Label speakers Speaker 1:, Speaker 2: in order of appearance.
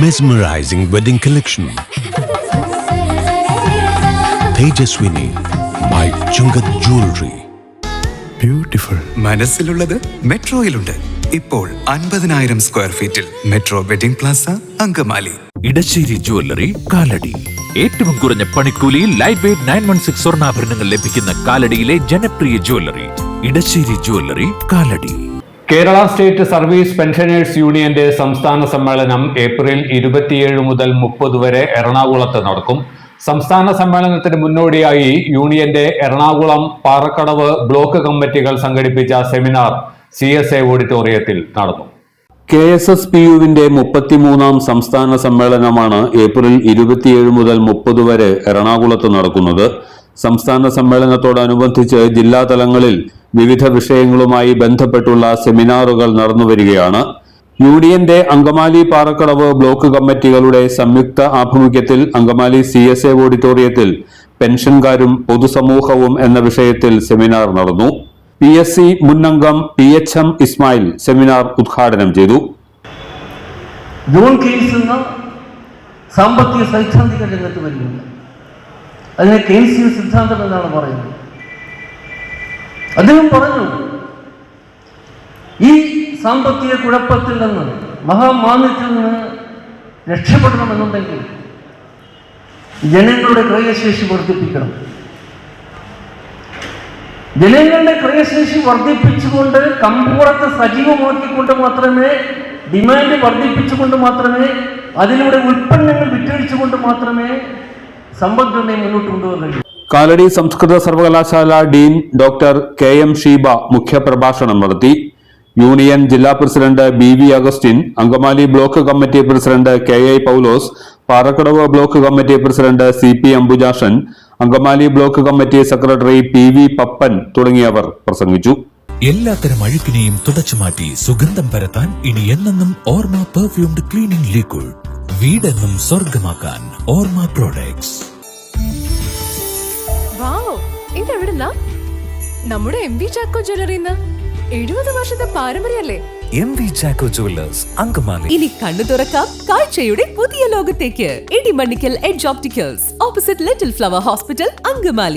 Speaker 1: Mesmerizing wedding collection. Tejaswini by Chungat Jewelry.
Speaker 2: Beautiful.
Speaker 3: മനസ്സിലുള്ളത് മെട്രോയിലുണ്ട്. ഇപ്പോൾ 50,000 square ഫീറ്റിൽ metro wedding plaza Angamaly.
Speaker 4: Edassery jewellery Kalady. ഏറ്റവും കുറഞ്ഞ പണിക്കൂലിയിൽ ലൈറ്റ് വെയ്റ്റ് 916 സ്വർണ്ണാഭരണങ്ങൾ ലഭിക്കുന്ന കാലടിയിലെ ജനപ്രിയ jewellery Edassery jewellery Kalady.
Speaker 5: Kerala state service pensioners യൂണിയന്റെ സംസ്ഥാന സമ്മേളനം ഏപ്രിൽ 27 മുതൽ 30 വരെ എറണാകുളത്ത് നടക്കും. സംസ്ഥാന സമ്മേളനത്തിന് മുന്നോടിയായി യൂണിയന്റെ എറണാകുളം പാറക്കടവ് ബ്ലോക്ക് കമ്മിറ്റികൾ സംഘടിപ്പിച്ച സെമിനാർ CSA ഓഡിറ്റോറിയത്തിൽ നടന്നു.
Speaker 6: KSSPUവിന്റെ 33ാം സംസ്ഥാന സമ്മേളനമാണ് ഏപ്രിൽ 27 മുതൽ 30 വരെ എറണാകുളത്ത് നടക്കുന്നത്. സംസ്ഥാന സമ്മേളനത്തോടനുബന്ധിച്ച് ജില്ലാ തലങ്ങളിൽ വിവിധ വിഷയങ്ങളുമായി ബന്ധപ്പെട്ടുള്ള സെമിനാറുകൾ നടന്നുവരികയാണ്. യൂണിയന്റെ അങ്കമാലി പാറക്കടവ് ബ്ലോക്ക് കമ്മിറ്റികളുടെ സംയുക്ത ആഭിമുഖ്യത്തിൽ അങ്കമാലി CSA ഓഡിറ്റോറിയത്തിൽ പെൻഷൻകാരും പൊതുസമൂഹവും എന്ന വിഷയത്തിൽ സെമിനാർ നടന്നു. PSC മുൻ അംഗം PHM ഇസ്മായിൽ സെമിനാർ ഉദ്ഘാടനം ചെയ്തു.
Speaker 7: ജോൺ കെയ്ൻസ് എന്ന സാമ്പത്തിക സൈദ്ധാന്തിക രംഗത്ത് വരുന്നുണ്ട്. അതിനെ കെയ്ൻസിയൻ സിദ്ധാന്തം എന്നാണ് പറയുന്നത്. അദ്ദേഹം പറഞ്ഞു, ഈ സാമ്പത്തിക കുഴപ്പത്തിൽ നിന്ന്, മഹാമാന്ദ്യത്തിൽ നിന്ന് രക്ഷപ്പെടണമെന്നുണ്ടെങ്കിൽ ജനങ്ങളുടെ ക്രയശേഷി വർദ്ധിപ്പിക്കണം. ജനങ്ങളുടെ ക്രയശേഷി വർദ്ധിപ്പിച്ചുകൊണ്ട് കമ്പോളത്തെ സജീവമാക്കിക്കൊണ്ട് മാത്രമേ, ഡിമാൻഡ് വർദ്ധിപ്പിച്ചുകൊണ്ട് മാത്രമേ, അതിലൂടെ ഉൽപ്പന്നങ്ങൾ വിറ്റഴിച്ചുകൊണ്ട് മാത്രമേ സമ്പദ്ഘടനയെ മുന്നോട്ട് കൊണ്ടുപോകാൻ കഴിയൂ.
Speaker 6: കാലടി സംസ്കൃത സർവകലാശാല ഡീൻ ഡോക്ടർ KM ഷീബ മുഖ്യപ്രഭാഷണം നടത്തി. യൂണിയൻ ജില്ലാ president BV Augustine, Angamaly block committee president KI Paulose, Parakkadavu block committee president CP Ambujakshan, Angamaly block committee secretary PV Pappan തുടങ്ങിയവർ പ്രസംഗിച്ചു.
Speaker 4: എല്ലാത്തരം അഴുക്കിനെയും തുടച്ചുമാറ്റി സുഗന്ധം പരത്താൻ ഇനി എന്നെന്നും ഓർമ്മ പെർഫ്യൂംഡ് ക്ലീനിംഗ് ലിക്വിഡ്. വീടെന്നും സ്വർഗമാക്കാൻ ഓർമ്മ പ്രോഡക്ട്സ്.
Speaker 8: ഇതെവിടുന്നാ? നമ്മുടെ MV ചാക്കോ ജ്വല്ലറിന്ന് 70 വർഷത്തെ പാരമ്പര്യല്ലേ?
Speaker 4: MV Chacko jewellers Angamaly.
Speaker 8: ഇനി കണ്ണു തുറക്കാം കാഴ്ചയുടെ പുതിയ ലോകത്തേക്ക്. Idimannickal edge opticals, opposite little flower hospital, Angamaly.